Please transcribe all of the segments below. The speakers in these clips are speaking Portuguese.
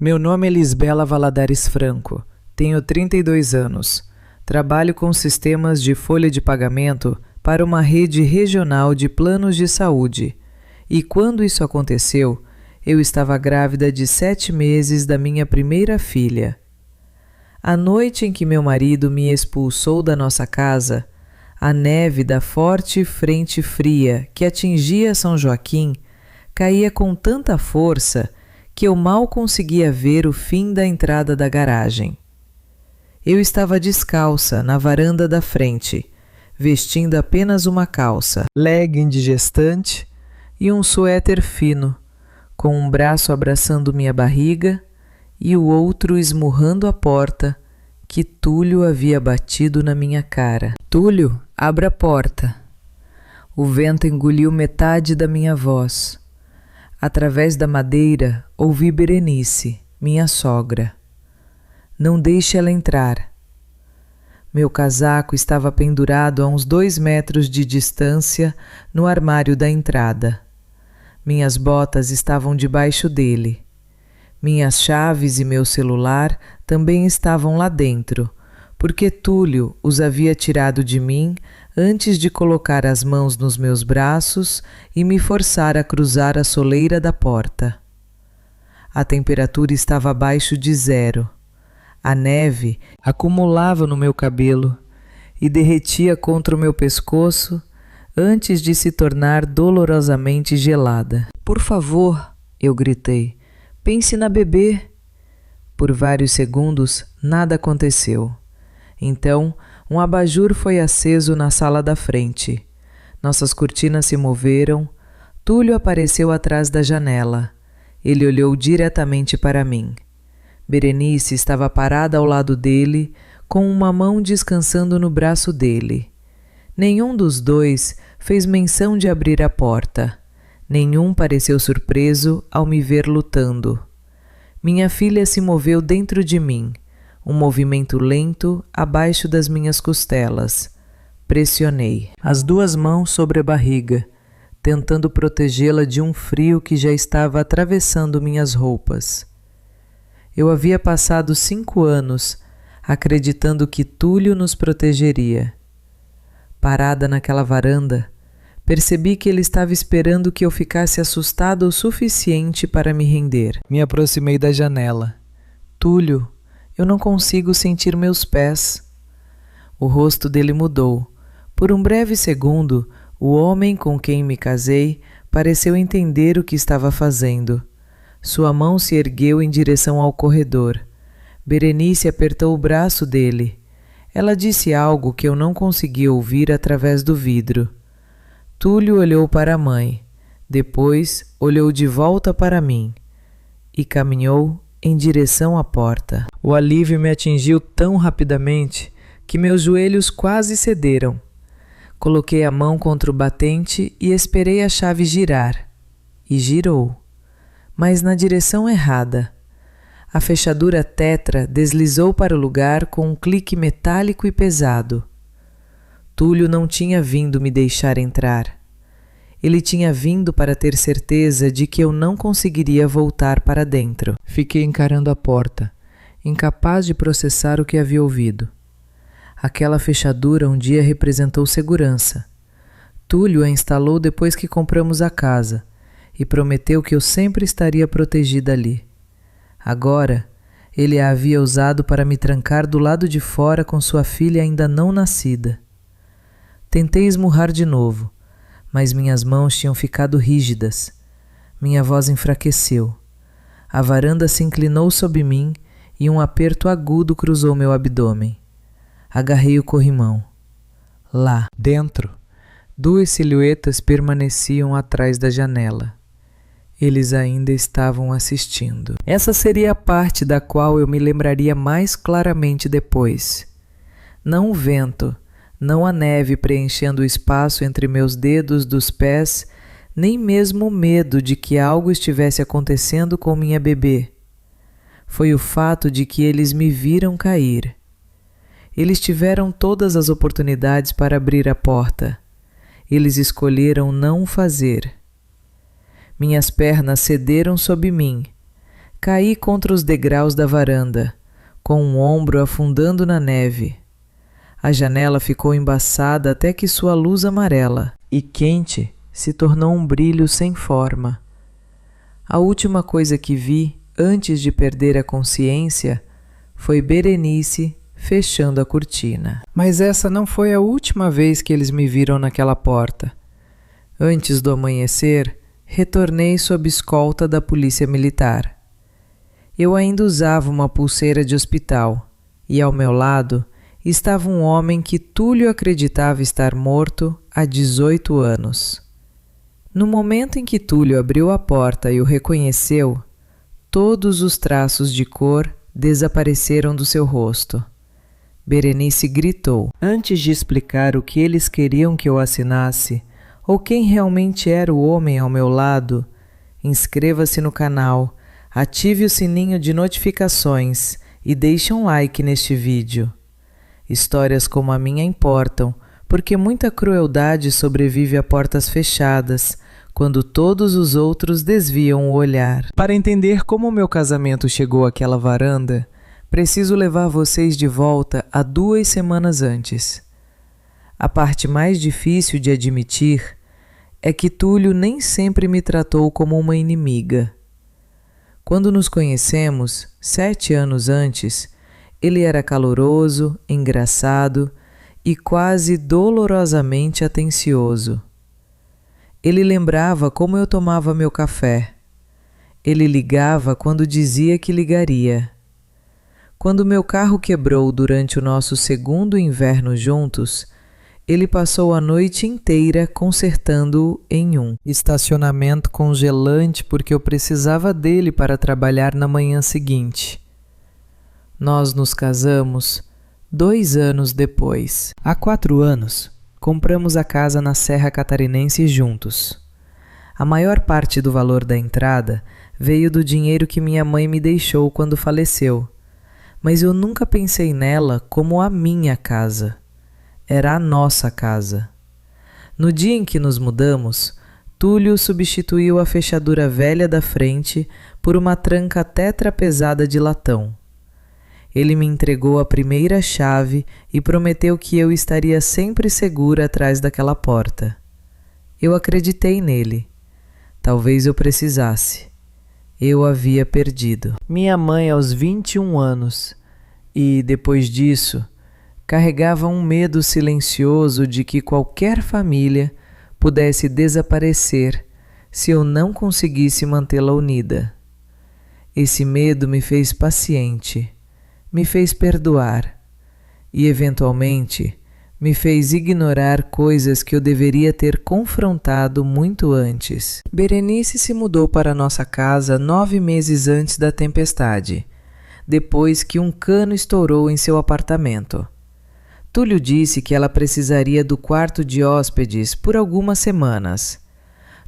Meu nome é Lisbela Valadares Franco, tenho 32 anos. Trabalho com sistemas de folha de pagamento para uma rede regional de planos de saúde. E quando isso aconteceu, eu estava grávida de 7 meses da minha primeira filha. A noite em que meu marido me expulsou da nossa casa, a neve da forte frente fria que atingia São Joaquim caía com tanta força que eu mal conseguia ver o fim da entrada da garagem. Eu estava descalça na varanda da frente, vestindo apenas uma calça, legging de gestante e um suéter fino, com um braço abraçando minha barriga e o outro esmurrando a porta que Túlio havia batido na minha cara. Túlio, abra a porta. O vento engoliu metade da minha voz. Através da madeira, ouvi Berenice, minha sogra. Não deixe ela entrar. Meu casaco estava pendurado a uns 2 metros de distância no armário da entrada. Minhas botas estavam debaixo dele. Minhas chaves e meu celular também estavam lá dentro, porque Túlio os havia tirado de mim antes de colocar as mãos nos meus braços e me forçar a cruzar a soleira da porta. A temperatura estava abaixo de 0. A neve acumulava no meu cabelo e derretia contra o meu pescoço antes de se tornar dolorosamente gelada. Por favor, eu gritei, pense na bebê. Por vários segundos, nada aconteceu. Então, um abajur foi aceso na sala da frente. Nossas cortinas se moveram. Túlio apareceu atrás da janela. Ele olhou diretamente para mim. Berenice estava parada ao lado dele, com uma mão descansando no braço dele. Nenhum dos dois fez menção de abrir a porta. Nenhum pareceu surpreso ao me ver lutando. Minha filha se moveu dentro de mim, um movimento lento abaixo das minhas costelas. Pressionei as 2 mãos sobre a barriga, tentando protegê-la de um frio que já estava atravessando minhas roupas. Eu havia passado 5 anos acreditando que Túlio nos protegeria. Parada naquela varanda, percebi que ele estava esperando que eu ficasse assustada o suficiente para me render. Me aproximei da janela. Túlio, eu não consigo sentir meus pés. O rosto dele mudou. Por um breve segundo, o homem com quem me casei pareceu entender o que estava fazendo. Sua mão se ergueu em direção ao corredor. Berenice apertou o braço dele. Ela disse algo que eu não consegui ouvir através do vidro. Túlio olhou para a mãe, depois olhou de volta para mim e caminhou em direção à porta. O alívio me atingiu tão rapidamente que meus joelhos quase cederam. Coloquei a mão contra o batente e esperei a chave girar. E girou, mas na direção errada. A fechadura tetra deslizou para o lugar com um clique metálico e pesado. Túlio não tinha vindo me deixar entrar. Ele tinha vindo para ter certeza de que eu não conseguiria voltar para dentro. Fiquei encarando a porta, incapaz de processar o que havia ouvido. Aquela fechadura um dia representou segurança. Túlio a instalou depois que compramos a casa e prometeu que eu sempre estaria protegida ali. Agora, ele a havia usado para me trancar do lado de fora com sua filha ainda não nascida. Tentei esmurrar de novo, mas minhas mãos tinham ficado rígidas. Minha voz enfraqueceu. A varanda se inclinou sob mim e um aperto agudo cruzou meu abdômen. Agarrei o corrimão. Lá, dentro, 2 silhuetas permaneciam atrás da janela. Eles ainda estavam assistindo. Essa seria a parte da qual eu me lembraria mais claramente depois. Não o vento, não a neve preenchendo o espaço entre meus dedos dos pés, nem mesmo o medo de que algo estivesse acontecendo com minha bebê. Foi o fato de que eles me viram cair. Eles tiveram todas as oportunidades para abrir a porta. Eles escolheram não fazer. Minhas pernas cederam sob mim. Caí contra os degraus da varanda, com um ombro afundando na neve. A janela ficou embaçada até que sua luz amarela e quente se tornou um brilho sem forma. A última coisa que vi, antes de perder a consciência, foi Berenice fechando a cortina. Mas essa não foi a última vez que eles me viram naquela porta. Antes do amanhecer, retornei sob escolta da polícia militar. Eu ainda usava uma pulseira de hospital e, ao meu lado, estava um homem que Túlio acreditava estar morto há 18 anos. No momento em que Túlio abriu a porta e o reconheceu, todos os traços de cor desapareceram do seu rosto. Berenice gritou. Antes de explicar o que eles queriam que eu assinasse, ou quem realmente era o homem ao meu lado, inscreva-se no canal, ative o sininho de notificações e deixe um like neste vídeo. Histórias como a minha importam, porque muita crueldade sobrevive a portas fechadas, quando todos os outros desviam o olhar. Para entender como o meu casamento chegou àquela varanda, preciso levar vocês de volta a 2 semanas antes. A parte mais difícil de admitir é que Túlio nem sempre me tratou como uma inimiga. Quando nos conhecemos, 7 anos antes, ele era caloroso, engraçado e quase dolorosamente atencioso. Ele lembrava como eu tomava meu café. Ele ligava quando dizia que ligaria. Quando meu carro quebrou durante o nosso segundo inverno juntos, ele passou a noite inteira consertando-o em um estacionamento congelante porque eu precisava dele para trabalhar na manhã seguinte. Nós nos casamos 2 anos depois. Há 4 anos, compramos a casa na Serra Catarinense juntos. A maior parte do valor da entrada veio do dinheiro que minha mãe me deixou quando faleceu, mas eu nunca pensei nela como a minha casa. Era a nossa casa. No dia em que nos mudamos, Túlio substituiu a fechadura velha da frente por uma tranca tetra pesada de latão. Ele me entregou a primeira chave e prometeu que eu estaria sempre segura atrás daquela porta. Eu acreditei nele. Talvez eu precisasse. Eu havia perdido minha mãe aos 21 anos e, depois disso, carregava um medo silencioso de que qualquer família pudesse desaparecer se eu não conseguisse mantê-la unida. Esse medo me fez paciente, me fez perdoar e, eventualmente, me fez ignorar coisas que eu deveria ter confrontado muito antes. Berenice se mudou para nossa casa 9 meses antes da tempestade, depois que um cano estourou em seu apartamento. Túlio disse que ela precisaria do quarto de hóspedes por algumas semanas.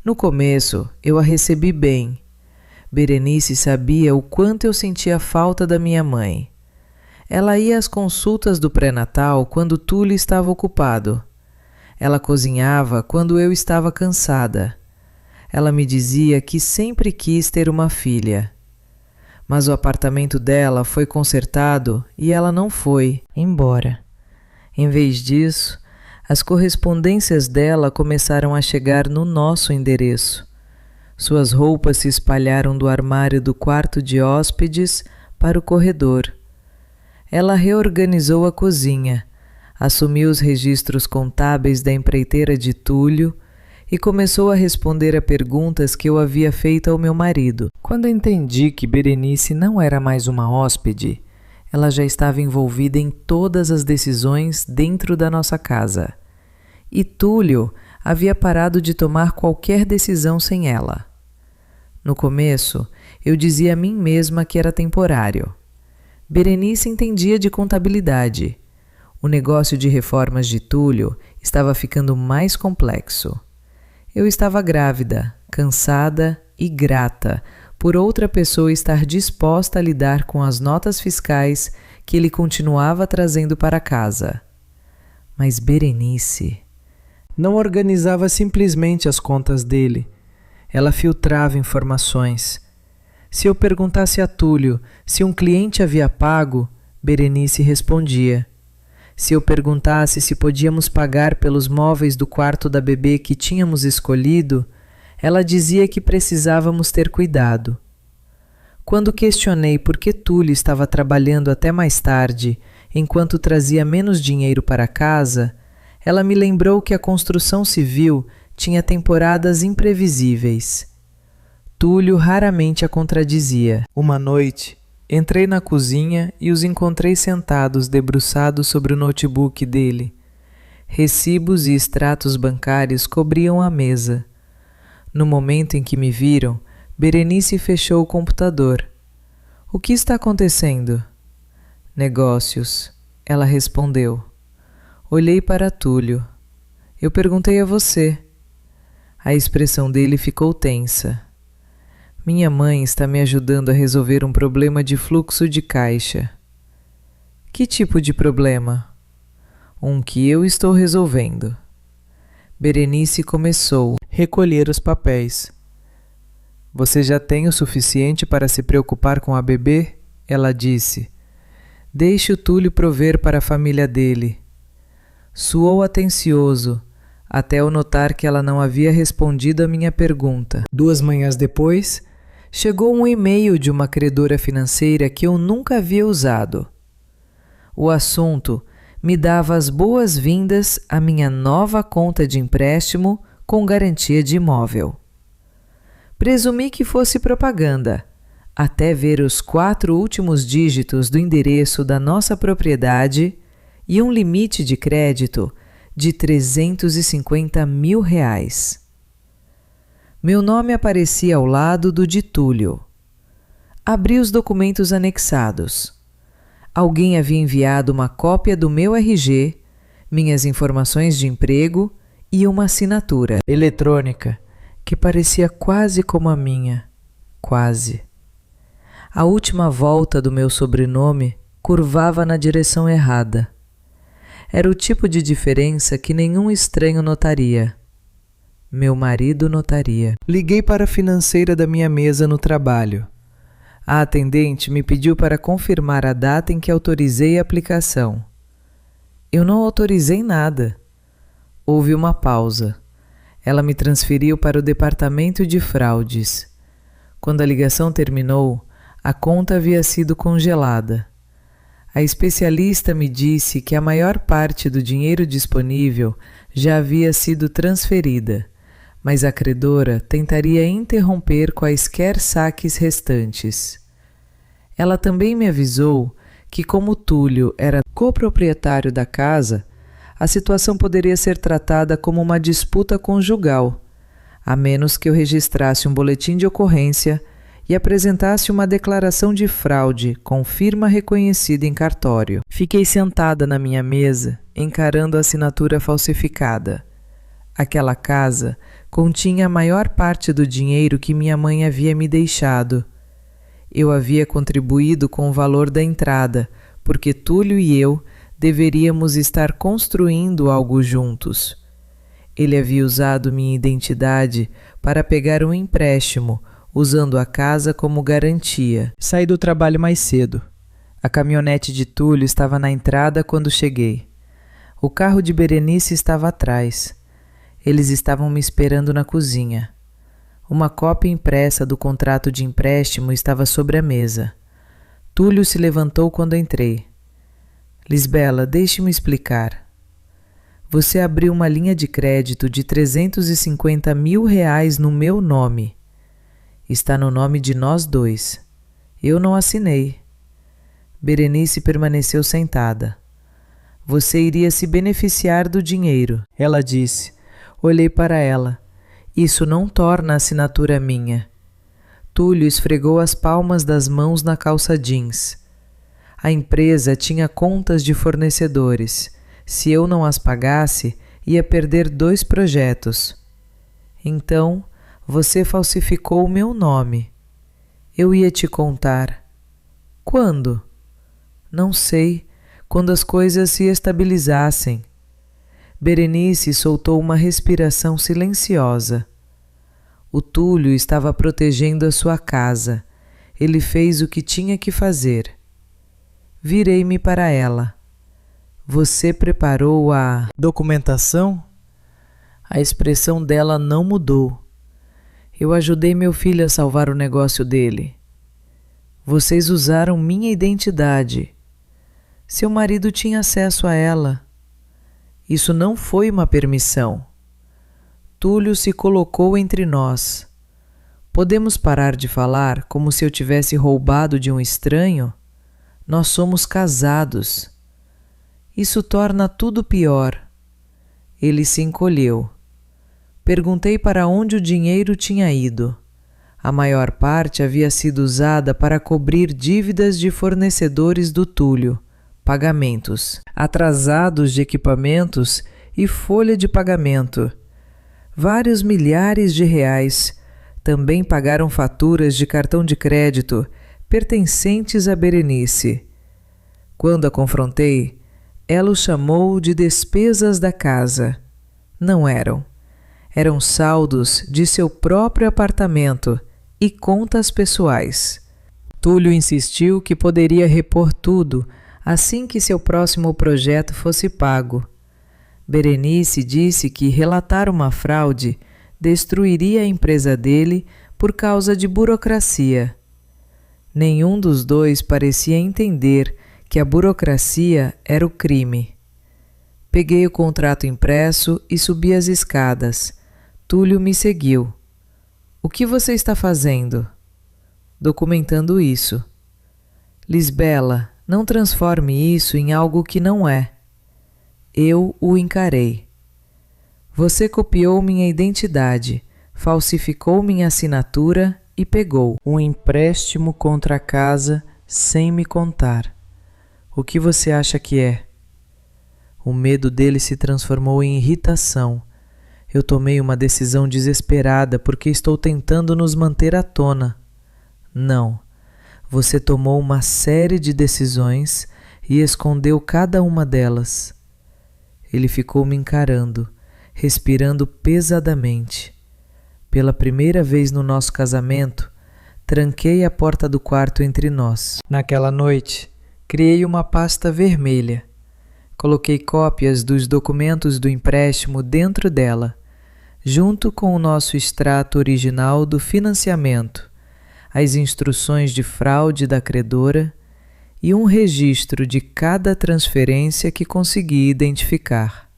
No começo, eu a recebi bem. Berenice sabia o quanto eu sentia falta da minha mãe. Ela ia às consultas do pré-natal quando Túlio estava ocupado. Ela cozinhava quando eu estava cansada. Ela me dizia que sempre quis ter uma filha. Mas o apartamento dela foi consertado e ela não foi embora. Em vez disso, as correspondências dela começaram a chegar no nosso endereço. Suas roupas se espalharam do armário do quarto de hóspedes para o corredor. Ela reorganizou a cozinha, assumiu os registros contábeis da empreiteira de Túlio e começou a responder a perguntas que eu havia feito ao meu marido. Quando entendi que Berenice não era mais uma hóspede, ela já estava envolvida em todas as decisões dentro da nossa casa. E Túlio havia parado de tomar qualquer decisão sem ela. No começo, eu dizia a mim mesma que era temporário. Berenice entendia de contabilidade. O negócio de reformas de Túlio estava ficando mais complexo. Eu estava grávida, cansada e grata por outra pessoa estar disposta a lidar com as notas fiscais que ele continuava trazendo para casa. Mas Berenice não organizava simplesmente as contas dele. Ela filtrava informações. Se eu perguntasse a Túlio se um cliente havia pago, Berenice respondia. Se eu perguntasse se podíamos pagar pelos móveis do quarto da bebê que tínhamos escolhido, ela dizia que precisávamos ter cuidado. Quando questionei por que Túlio estava trabalhando até mais tarde, enquanto trazia menos dinheiro para casa, ela me lembrou que a construção civil tinha temporadas imprevisíveis. Túlio raramente a contradizia. Uma noite, entrei na cozinha e os encontrei sentados debruçados sobre o notebook dele. Recibos e extratos bancários cobriam a mesa. No momento em que me viram, Berenice fechou o computador. O que está acontecendo? Negócios, ela respondeu. Olhei para Túlio. Eu perguntei a você. A expressão dele ficou tensa. Minha mãe está me ajudando a resolver um problema de fluxo de caixa. Que tipo de problema? Um que eu estou resolvendo. Berenice começou a recolher os papéis. Você já tem o suficiente para se preocupar com a bebê? Ela disse. Deixe o Túlio prover para a família dele. Suou atencioso, até eu notar que ela não havia respondido à minha pergunta. 2 manhãs depois, chegou um e-mail de uma credora financeira que eu nunca havia usado. O assunto me dava as boas-vindas à minha nova conta de empréstimo com garantia de imóvel. Presumi que fosse propaganda, até ver os 4 últimos dígitos do endereço da nossa propriedade e um limite de crédito de R$350 mil. Meu nome aparecia ao lado do de Túlio. Abri os documentos anexados. Alguém havia enviado uma cópia do meu RG, minhas informações de emprego e uma assinatura eletrônica que parecia quase como a minha. Quase. A última volta do meu sobrenome curvava na direção errada. Era o tipo de diferença que nenhum estranho notaria. Meu marido notaria. Liguei para a financeira da minha mesa no trabalho. A atendente me pediu para confirmar a data em que autorizei a aplicação. Eu não autorizei nada. Houve uma pausa. Ela me transferiu para o departamento de fraudes. Quando a ligação terminou, a conta havia sido congelada. A especialista me disse que a maior parte do dinheiro disponível já havia sido transferida, mas a credora tentaria interromper quaisquer saques restantes. Ela também me avisou que, como Túlio era coproprietário da casa, a situação poderia ser tratada como uma disputa conjugal, a menos que eu registrasse um boletim de ocorrência e apresentasse uma declaração de fraude com firma reconhecida em cartório. Fiquei sentada na minha mesa, encarando a assinatura falsificada. Aquela casa continha a maior parte do dinheiro que minha mãe havia me deixado. Eu havia contribuído com o valor da entrada, porque Túlio e eu deveríamos estar construindo algo juntos. Ele havia usado minha identidade para pegar um empréstimo, usando a casa como garantia. Saí do trabalho mais cedo. A caminhonete de Túlio estava na entrada quando cheguei. O carro de Berenice estava atrás. Eles estavam me esperando na cozinha. Uma cópia impressa do contrato de empréstimo estava sobre a mesa. Túlio se levantou quando entrei. Lisbela, deixe-me explicar. Você abriu uma linha de crédito de R$350 mil no meu nome. Está no nome de nós dois. Eu não assinei. Berenice permaneceu sentada. Você iria se beneficiar do dinheiro, ela disse. Olhei para ela. Isso não torna a assinatura minha. Túlio esfregou as palmas das mãos na calça jeans. A empresa tinha contas de fornecedores. Se eu não as pagasse, ia perder 2 projetos. Então, você falsificou o meu nome. Eu ia te contar. Quando? Não sei. Quando as coisas se estabilizassem. Berenice soltou uma respiração silenciosa. O Túlio estava protegendo a sua casa. Ele fez o que tinha que fazer. Virei-me para ela. Você preparou a documentação? A expressão dela não mudou. Eu ajudei meu filho a salvar o negócio dele. Vocês usaram minha identidade. Seu marido tinha acesso a ela. Isso não foi uma permissão. Túlio se colocou entre nós. Podemos parar de falar como se eu tivesse roubado de um estranho? Nós somos casados. Isso torna tudo pior. Ele se encolheu. Perguntei para onde o dinheiro tinha ido. A maior parte havia sido usada para cobrir dívidas de fornecedores do Túlio, pagamentos atrasados de equipamentos e folha de pagamento. Vários milhares de reais. Também pagaram faturas de cartão de crédito pertencentes a Berenice. Quando a confrontei, ela o chamou de despesas da casa. Não eram. Eram saldos de seu próprio apartamento e contas pessoais. Túlio insistiu que poderia repor tudo assim que seu próximo projeto fosse pago. Berenice disse que relatar uma fraude destruiria a empresa dele por causa de burocracia. Nenhum dos dois parecia entender que a burocracia era o crime. Peguei o contrato impresso e subi as escadas. Túlio me seguiu. O que você está fazendo? Documentando isso. Lisbela, não transforme isso em algo que não é. Eu o encarei. Você copiou minha identidade, falsificou minha assinatura e pegou um empréstimo contra a casa sem me contar. O que você acha que é? O medo dele se transformou em irritação. Eu tomei uma decisão desesperada porque estou tentando nos manter à tona. Não. Você tomou uma série de decisões e escondeu cada uma delas. Ele ficou me encarando, respirando pesadamente. Pela primeira vez no nosso casamento, tranquei a porta do quarto entre nós. Naquela noite, criei uma pasta vermelha. Coloquei cópias dos documentos do empréstimo dentro dela, junto com o nosso extrato original do financiamento, as instruções de fraude da credora e um registro de cada transferência que consegui identificar.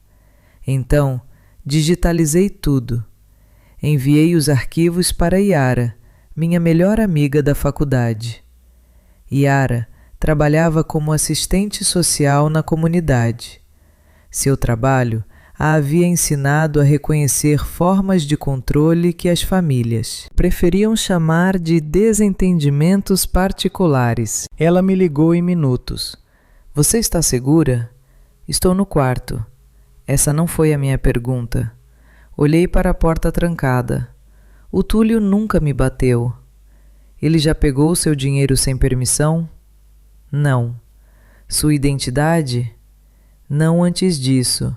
Então, digitalizei tudo. Enviei os arquivos para Yara, minha melhor amiga da faculdade. Yara trabalhava como assistente social na comunidade. Seu trabalho a havia ensinado a reconhecer formas de controle que as famílias preferiam chamar de desentendimentos particulares. Ela me ligou em minutos. Você está segura? Estou no quarto. Essa não foi a minha pergunta. Olhei para a porta trancada. O Túlio nunca me bateu. Ele já pegou seu dinheiro sem permissão? Não. Sua identidade? Não antes disso.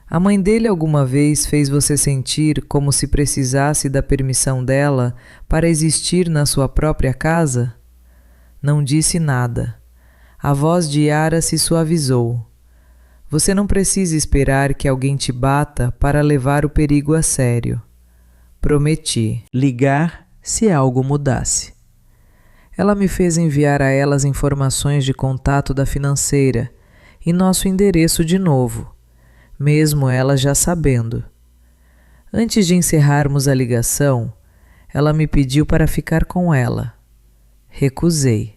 A mãe dele alguma vez fez você sentir como se precisasse da permissão dela para existir na sua própria casa? Não disse nada. A voz de Yara se suavizou. Você não precisa esperar que alguém te bata para levar o perigo a sério. Prometi ligar se algo mudasse. Ela me fez enviar a ela as informações de contato da financeira e nosso endereço de novo, mesmo ela já sabendo. Antes de encerrarmos a ligação, ela me pediu para ficar com ela. Recusei.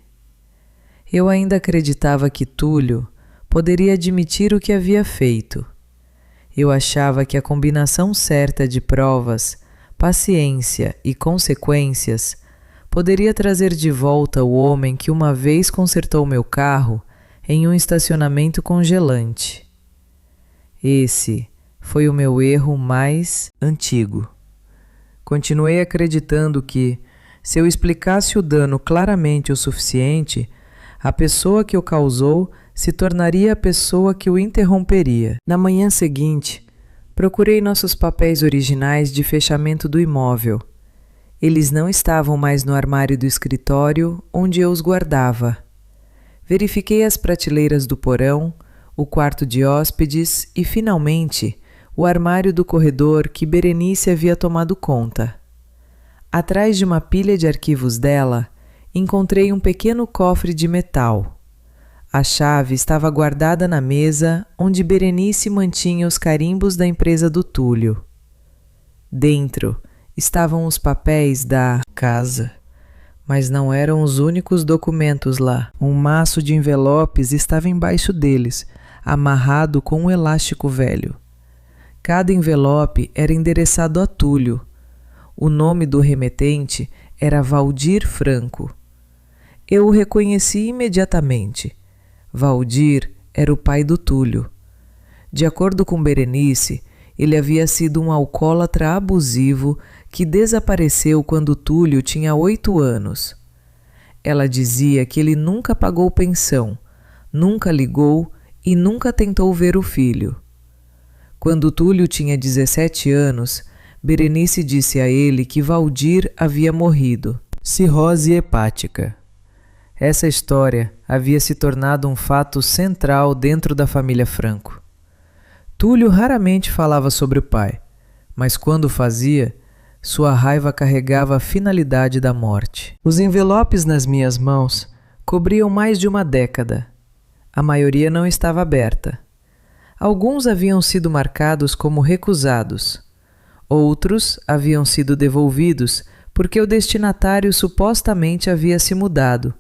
Eu ainda acreditava que Túlio poderia admitir o que havia feito. Eu achava que a combinação certa de provas, paciência e consequências poderia trazer de volta o homem que uma vez consertou meu carro em um estacionamento congelante. Esse foi o meu erro mais antigo. Continuei acreditando que, se eu explicasse o dano claramente o suficiente, a pessoa que o causou se tornaria a pessoa que o interromperia. Na manhã seguinte, procurei nossos papéis originais de fechamento do imóvel. Eles não estavam mais no armário do escritório, onde eu os guardava. Verifiquei as prateleiras do porão, o quarto de hóspedes e, finalmente, o armário do corredor que Berenice havia tomado conta. Atrás de uma pilha de arquivos dela, encontrei um pequeno cofre de metal. A chave estava guardada na mesa onde Berenice mantinha os carimbos da empresa do Túlio. Dentro estavam os papéis da casa, mas não eram os únicos documentos lá. Um maço de envelopes estava embaixo deles, amarrado com um elástico velho. Cada envelope era endereçado a Túlio. O nome do remetente era Valdir Franco. Eu o reconheci imediatamente. Valdir era o pai do Túlio. De acordo com Berenice, ele havia sido um alcoólatra abusivo que desapareceu quando Túlio tinha 8 anos. Ela dizia que ele nunca pagou pensão, nunca ligou e nunca tentou ver o filho. Quando Túlio tinha 17 anos, Berenice disse a ele que Valdir havia morrido. Cirrose hepática. Essa história havia se tornado um fato central dentro da família Franco. Túlio raramente falava sobre o pai, mas quando fazia, sua raiva carregava a finalidade da morte. Os envelopes nas minhas mãos cobriam mais de uma década. A maioria não estava aberta. Alguns haviam sido marcados como recusados. Outros haviam sido devolvidos porque o destinatário supostamente havia se mudado,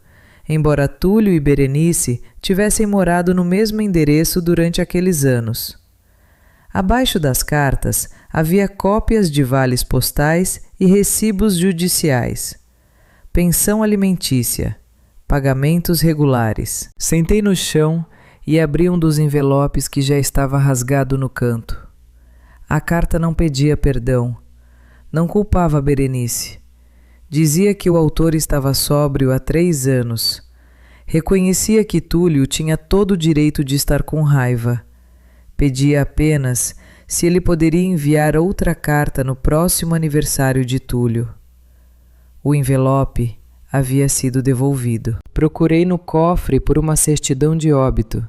embora Túlio e Berenice tivessem morado no mesmo endereço durante aqueles anos. Abaixo das cartas havia cópias de vales postais e recibos judiciais. Pensão alimentícia. Pagamentos regulares. Sentei no chão e abri um dos envelopes que já estava rasgado no canto. A carta não pedia perdão. Não culpava Berenice. Dizia que o autor estava sóbrio há 3 anos. Reconhecia que Túlio tinha todo o direito de estar com raiva. Pedia apenas se ele poderia enviar outra carta no próximo aniversário de Túlio. O envelope havia sido devolvido. Procurei no cofre por uma certidão de óbito.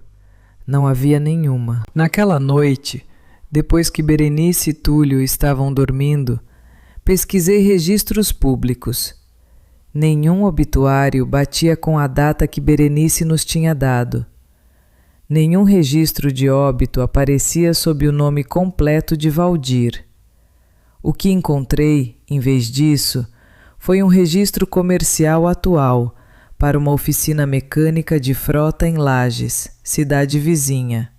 Não havia nenhuma. Naquela noite, depois que Berenice e Túlio estavam dormindo, pesquisei registros públicos. Nenhum obituário batia com a data que Berenice nos tinha dado. Nenhum registro de óbito aparecia sob o nome completo de Valdir. O que encontrei, em vez disso, foi um registro comercial atual para uma oficina mecânica de frota em Lages, cidade vizinha.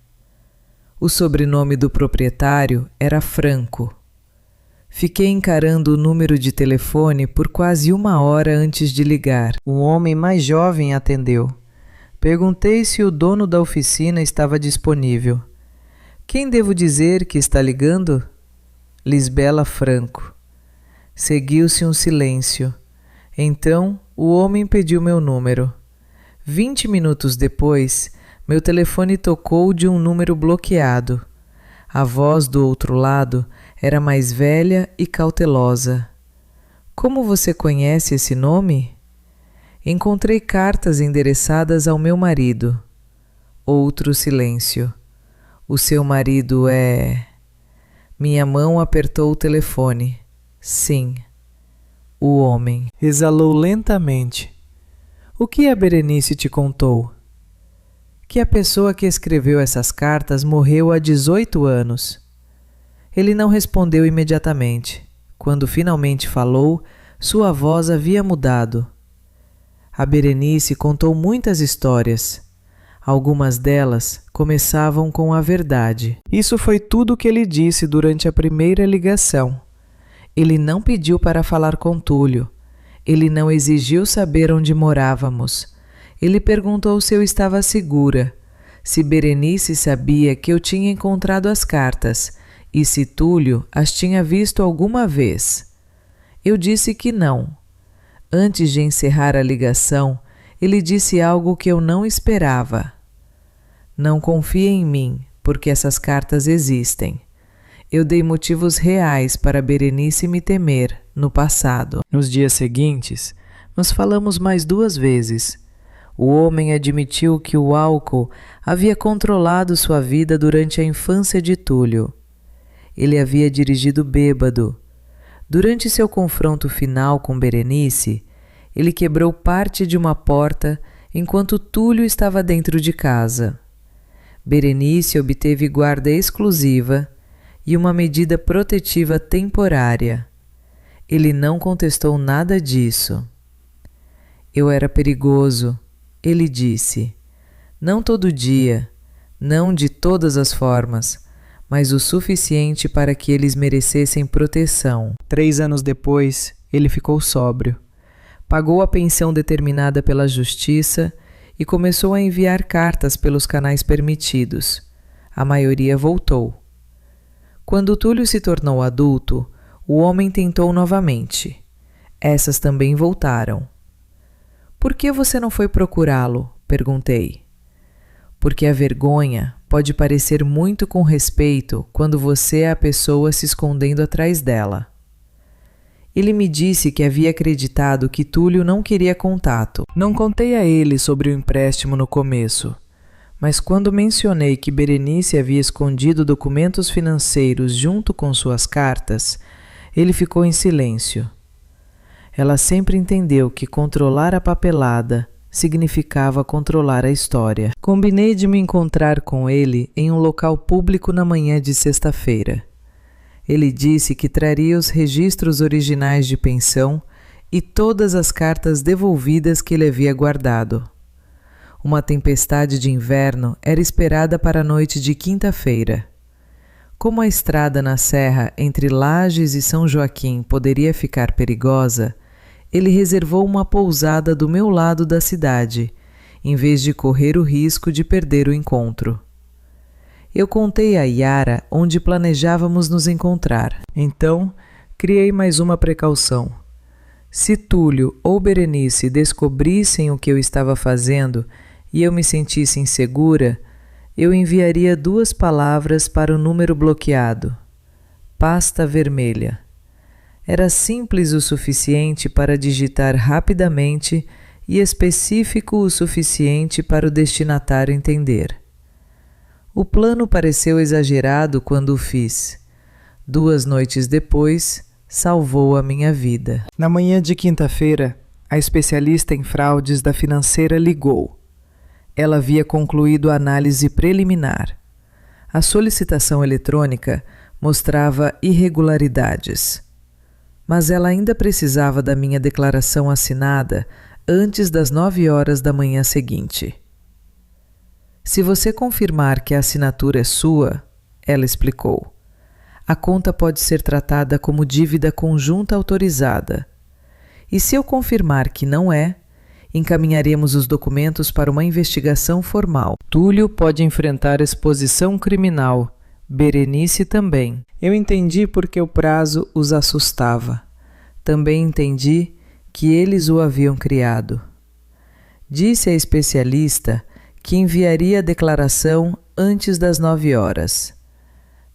O sobrenome do proprietário era Franco. Fiquei encarando o número de telefone por quase 1 hora antes de ligar. Um homem mais jovem atendeu. Perguntei se o dono da oficina estava disponível. Quem devo dizer que está ligando? Lisbela Franco. Seguiu-se um silêncio. Então, o homem pediu meu número. 20 minutos depois, meu telefone tocou de um número bloqueado. A voz do outro lado era mais velha e cautelosa. Como você conhece esse nome? Encontrei cartas endereçadas ao meu marido. Outro silêncio. O seu marido é... Minha mão apertou o telefone. Sim. O homem exalou lentamente. O que a Berenice te contou? Que a pessoa que escreveu essas cartas morreu há 18 anos. Ele não respondeu imediatamente. Quando finalmente falou, sua voz havia mudado. A Berenice contou muitas histórias. Algumas delas começavam com a verdade. Isso foi tudo o que ele disse durante a primeira ligação. Ele não pediu para falar com Túlio. Ele não exigiu saber onde morávamos. Ele perguntou se eu estava segura, se Berenice sabia que eu tinha encontrado as cartas e se Túlio as tinha visto alguma vez. Eu disse que não. Antes de encerrar a ligação, ele disse algo que eu não esperava. Não confie em mim, porque essas cartas existem. Eu dei motivos reais para Berenice me temer no passado. Nos dias seguintes, nós falamos mais 2 vezes. O homem admitiu que o álcool havia controlado sua vida durante a infância de Túlio. Ele havia dirigido bêbado. Durante seu confronto final com Berenice, ele quebrou parte de uma porta enquanto Túlio estava dentro de casa. Berenice obteve guarda exclusiva e uma medida protetiva temporária. Ele não contestou nada disso. Eu era perigoso, ele disse. Não todo dia, não de todas as formas, mas o suficiente para que eles merecessem proteção. 3 anos depois, ele ficou sóbrio. Pagou a pensão determinada pela justiça e começou a enviar cartas pelos canais permitidos. A maioria voltou. Quando Túlio se tornou adulto, o homem tentou novamente. Essas também voltaram. Por que você não foi procurá-lo? Perguntei. Porque a vergonha pode parecer muito com respeito quando você é a pessoa se escondendo atrás dela. Ele me disse que havia acreditado que Túlio não queria contato. Não contei a ele sobre o empréstimo no começo, mas quando mencionei que Berenice havia escondido documentos financeiros junto com suas cartas, ele ficou em silêncio. Ela sempre entendeu que controlar a papelada significava controlar a história. Combinei de me encontrar com ele em um local público na manhã de sexta-feira. Ele disse que traria os registros originais de pensão e todas as cartas devolvidas que ele havia guardado. Uma tempestade de inverno era esperada para a noite de quinta-feira. Como a estrada na serra entre Lages e São Joaquim poderia ficar perigosa, ele reservou uma pousada do meu lado da cidade, em vez de correr o risco de perder o encontro. Eu contei a Yara onde planejávamos nos encontrar. Então, criei mais uma precaução. Se Túlio ou Berenice descobrissem o que eu estava fazendo e eu me sentisse insegura, eu enviaria 2 palavras para o número bloqueado. Pasta vermelha. Era simples o suficiente para digitar rapidamente e específico o suficiente para o destinatário entender. O plano pareceu exagerado quando o fiz. 2 noites depois, salvou a minha vida. Na manhã de quinta-feira, a especialista em fraudes da financeira ligou. Ela havia concluído a análise preliminar. A solicitação eletrônica mostrava irregularidades. Mas ela ainda precisava da minha declaração assinada antes das 9 horas da manhã seguinte. Se você confirmar que a assinatura é sua, ela explicou, a conta pode ser tratada como dívida conjunta autorizada. E se eu confirmar que não é, encaminharemos os documentos para uma investigação formal. Túlio pode enfrentar exposição criminal, Berenice também. Eu entendi porque o prazo os assustava. Também entendi que eles o haviam criado. Disse a especialista que enviaria a declaração antes das 9 horas.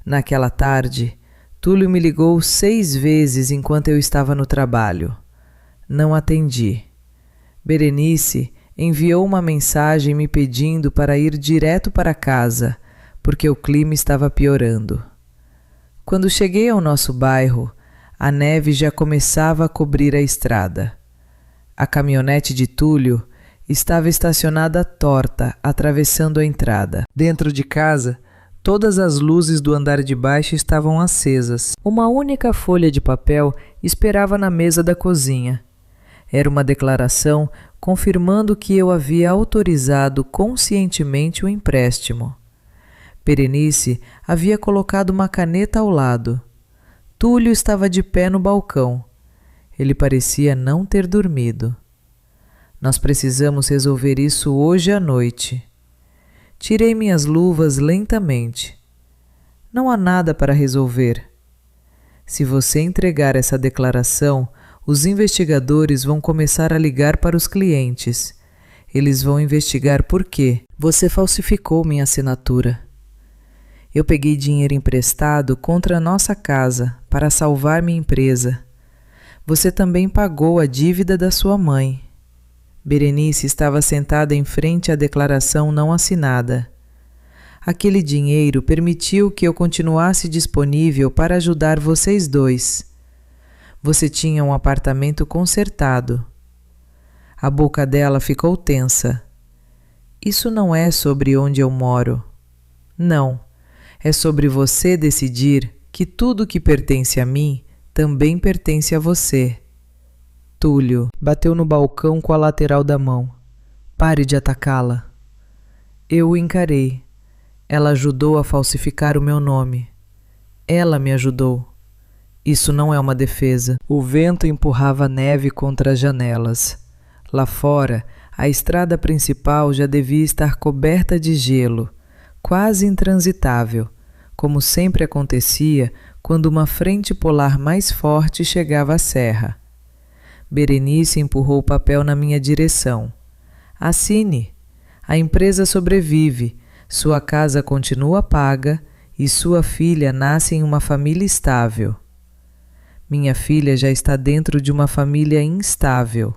Naquela tarde, Túlio me ligou 6 vezes enquanto eu estava no trabalho. Não atendi. Berenice enviou uma mensagem me pedindo para ir direto para casa, porque o clima estava piorando. Quando cheguei ao nosso bairro, a neve já começava a cobrir a estrada. A caminhonete de Túlio estava estacionada torta, atravessando a entrada. Dentro de casa, todas as luzes do andar de baixo estavam acesas. Uma única folha de papel esperava na mesa da cozinha. Era uma declaração confirmando que eu havia autorizado conscientemente o empréstimo. Berenice havia colocado uma caneta ao lado. Túlio estava de pé no balcão. Ele parecia não ter dormido. Nós precisamos resolver isso hoje à noite. Tirei minhas luvas lentamente. Não há nada para resolver. Se você entregar essa declaração, os investigadores vão começar a ligar para os clientes. Eles vão investigar por quê. Você falsificou minha assinatura. Eu peguei dinheiro emprestado contra a nossa casa para salvar minha empresa. Você também pagou a dívida da sua mãe. Berenice estava sentada em frente à declaração não assinada. Aquele dinheiro permitiu que eu continuasse disponível para ajudar vocês dois. Você tinha um apartamento consertado. A boca dela ficou tensa. Isso não é sobre onde eu moro. Não, é sobre você decidir que tudo que pertence a mim também pertence a você. Túlio bateu no balcão com a lateral da mão. Pare de atacá-la. Eu o encarei. Ela ajudou a falsificar o meu nome. Ela me ajudou. Isso não é uma defesa. O vento empurrava neve contra as janelas. Lá fora, a estrada principal já devia estar coberta de gelo, quase intransitável, como sempre acontecia quando uma frente polar mais forte chegava à serra. Berenice empurrou o papel na minha direção. Assine. A empresa sobrevive. Sua casa continua paga e sua filha nasce em uma família estável. Minha filha já está dentro de uma família instável.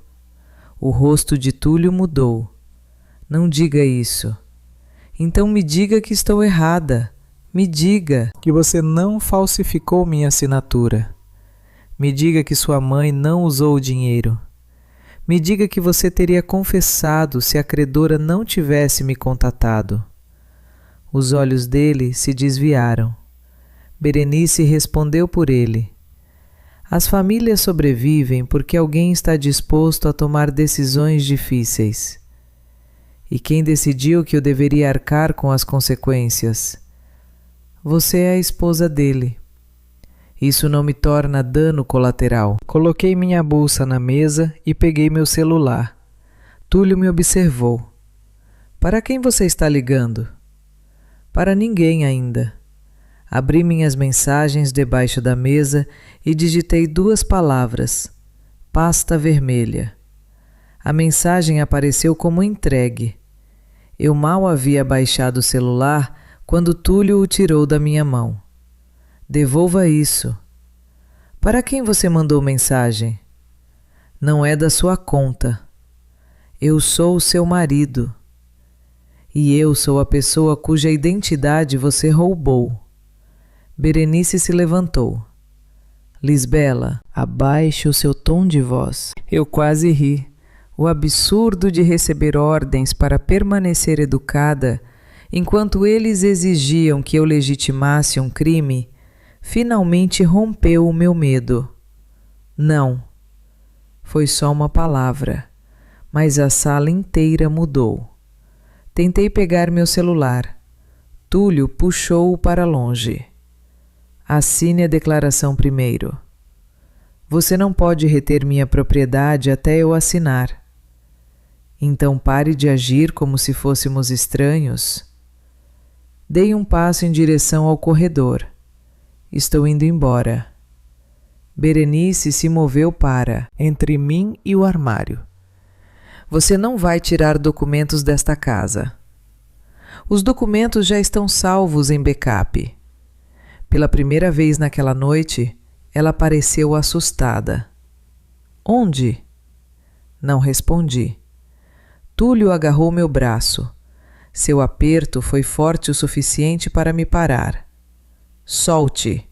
O rosto de Túlio mudou. Não diga isso. Então me diga que estou errada. Me diga que você não falsificou minha assinatura. Me diga que sua mãe não usou o dinheiro. Me diga que você teria confessado se a credora não tivesse me contatado. Os olhos dele se desviaram. Berenice respondeu por ele. As famílias sobrevivem porque alguém está disposto a tomar decisões difíceis. E quem decidiu que eu deveria arcar com as consequências? Você é a esposa dele. Isso não me torna dano colateral. Coloquei minha bolsa na mesa e peguei meu celular. Túlio me observou. Para quem você está ligando? Para ninguém ainda. Abri minhas mensagens debaixo da mesa e digitei 2 palavras. Pasta vermelha. A mensagem apareceu como entregue. Eu mal havia baixado o celular quando Túlio o tirou da minha mão. Devolva isso. Para quem você mandou mensagem? Não é da sua conta. Eu sou o seu marido. E eu sou a pessoa cuja identidade você roubou. Berenice se levantou. Lisbela, abaixe o seu tom de voz. Eu quase ri. O absurdo de receber ordens para permanecer educada, enquanto eles exigiam que eu legitimasse um crime, finalmente rompeu o meu medo. Não. Foi só uma palavra, mas a sala inteira mudou. Tentei pegar meu celular. Túlio puxou-o para longe. Assine a declaração primeiro. Você não pode reter minha propriedade até eu assinar. Então pare de agir como se fôssemos estranhos. Dei um passo em direção ao corredor. Estou indo embora. Berenice se moveu para entre mim e o armário. Você não vai tirar documentos desta casa. Os documentos já estão salvos em backup. Pela primeira vez naquela noite, ela pareceu assustada. Onde? Não respondi. Túlio agarrou meu braço. Seu aperto foi forte o suficiente para me parar. Solte.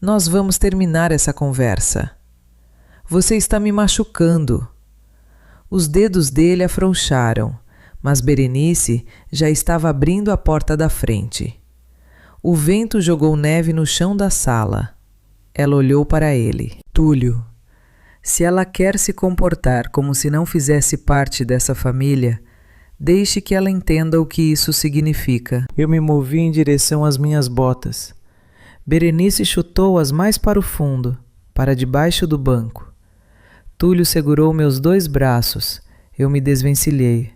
Nós vamos terminar essa conversa. Você está me machucando. Os dedos dele afrouxaram, mas Berenice já estava abrindo a porta da frente. O vento jogou neve no chão da sala. Ela olhou para ele. Túlio, se ela quer se comportar como se não fizesse parte dessa família, deixe que ela entenda o que isso significa. Eu me movi em direção às minhas botas. Berenice chutou-as mais para o fundo, para debaixo do banco. Túlio segurou meus 2 braços. Eu me desvencilhei.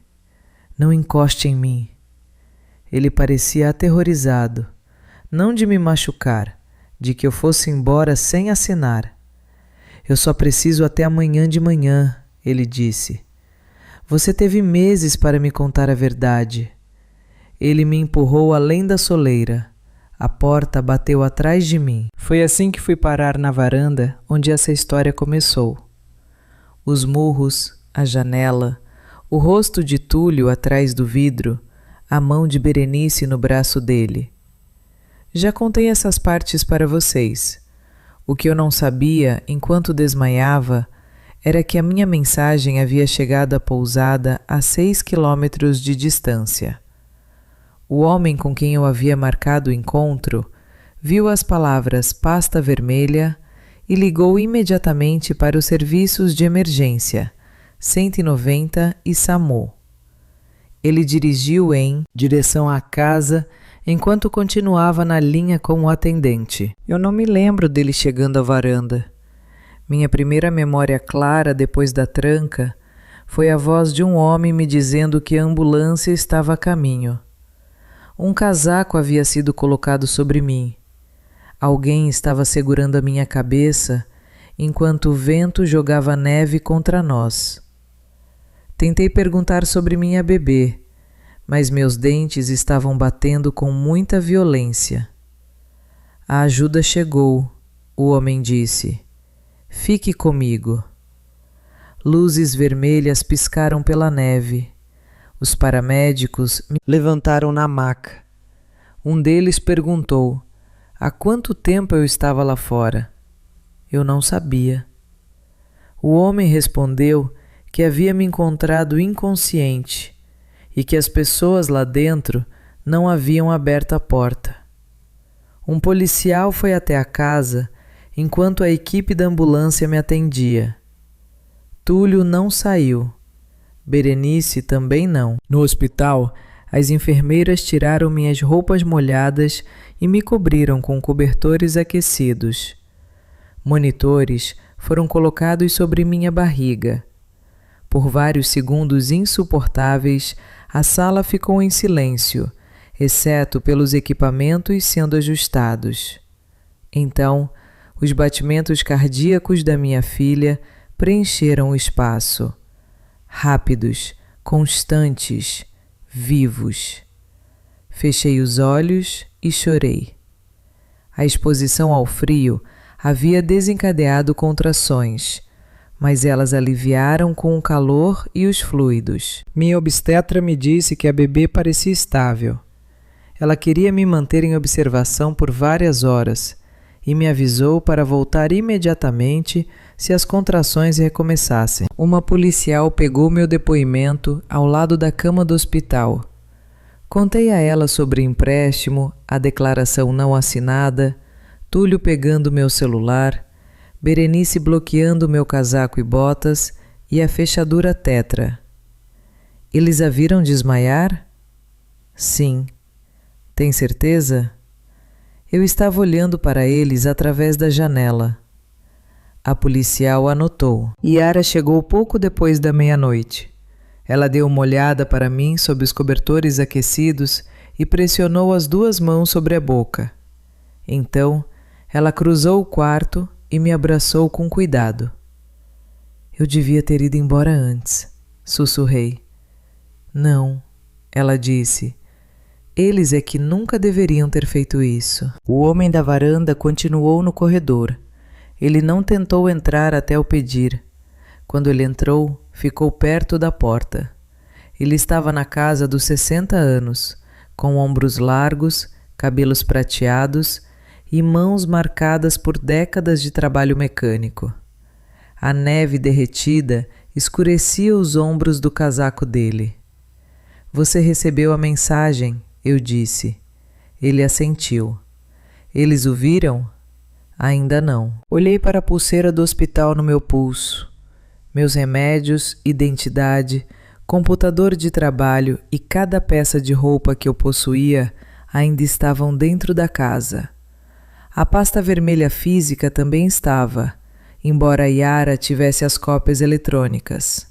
Não encoste em mim. Ele parecia aterrorizado. Não de me machucar, de que eu fosse embora sem assinar. Eu só preciso até amanhã de manhã, ele disse. Você teve meses para me contar a verdade. Ele me empurrou além da soleira. A porta bateu atrás de mim. Foi assim que fui parar na varanda onde essa história começou. Os murros, a janela, o rosto de Túlio atrás do vidro, a mão de Berenice no braço dele. Já contei essas partes para vocês. O que eu não sabia, enquanto desmaiava, era que a minha mensagem havia chegado à pousada a 6 quilômetros de distância. O homem com quem eu havia marcado o encontro viu as palavras pasta vermelha e ligou imediatamente para os serviços de emergência, 190 e SAMU. Ele dirigiu em direção à casa enquanto continuava na linha com o atendente. Eu não me lembro dele chegando à varanda. Minha primeira memória clara depois da tranca foi a voz de um homem me dizendo que a ambulância estava a caminho. Um casaco havia sido colocado sobre mim. Alguém estava segurando a minha cabeça enquanto o vento jogava neve contra nós. Tentei perguntar sobre minha bebê, mas meus dentes estavam batendo com muita violência. A ajuda chegou, o homem disse. Fique comigo. Luzes vermelhas piscaram pela neve. Os paramédicos me levantaram na maca. Um deles perguntou: há quanto tempo eu estava lá fora? Eu não sabia. O homem respondeu que havia me encontrado inconsciente e que as pessoas lá dentro não haviam aberto a porta. Um policial foi até a casa enquanto a equipe da ambulância me atendia. Túlio não saiu. Berenice também não. No hospital, as enfermeiras tiraram minhas roupas molhadas e me cobriram com cobertores aquecidos. Monitores foram colocados sobre minha barriga. Por vários segundos insuportáveis, a sala ficou em silêncio, exceto pelos equipamentos sendo ajustados. Então, os batimentos cardíacos da minha filha preencheram o espaço. Rápidos, constantes, vivos. Fechei os olhos e chorei. A exposição ao frio havia desencadeado contrações, mas elas aliviaram com o calor e os fluidos. Minha obstetra me disse que a bebê parecia estável. Ela queria me manter em observação por várias horas e me avisou para voltar imediatamente se as contrações recomeçassem. Uma policial pegou meu depoimento ao lado da cama do hospital. Contei a ela sobre o empréstimo, a declaração não assinada, Túlio pegando meu celular, Berenice bloqueando meu casaco e botas e a fechadura tetra. Eles a viram desmaiar? Sim. Tem certeza? Eu estava olhando para eles através da janela. A policial anotou. Yara chegou pouco depois da meia-noite. Ela deu uma olhada para mim sob os cobertores aquecidos e pressionou as 2 mãos sobre a boca. Então, ela cruzou o quarto e me abraçou com cuidado. Eu devia ter ido embora antes, sussurrei. Não, ela disse. Eles é que nunca deveriam ter feito isso. O homem da varanda continuou no corredor. Ele não tentou entrar até eu pedir. Quando ele entrou, ficou perto da porta. Ele estava na casa dos 60 anos, com ombros largos, cabelos prateados e mãos marcadas por décadas de trabalho mecânico. A neve derretida escurecia os ombros do casaco dele. Você recebeu a mensagem, eu disse. Ele assentiu. Eles o viram? Ainda não. Olhei para a pulseira do hospital no meu pulso. Meus remédios, identidade, computador de trabalho e cada peça de roupa que eu possuía ainda estavam dentro da casa. A pasta vermelha física também estava, embora Yara tivesse as cópias eletrônicas.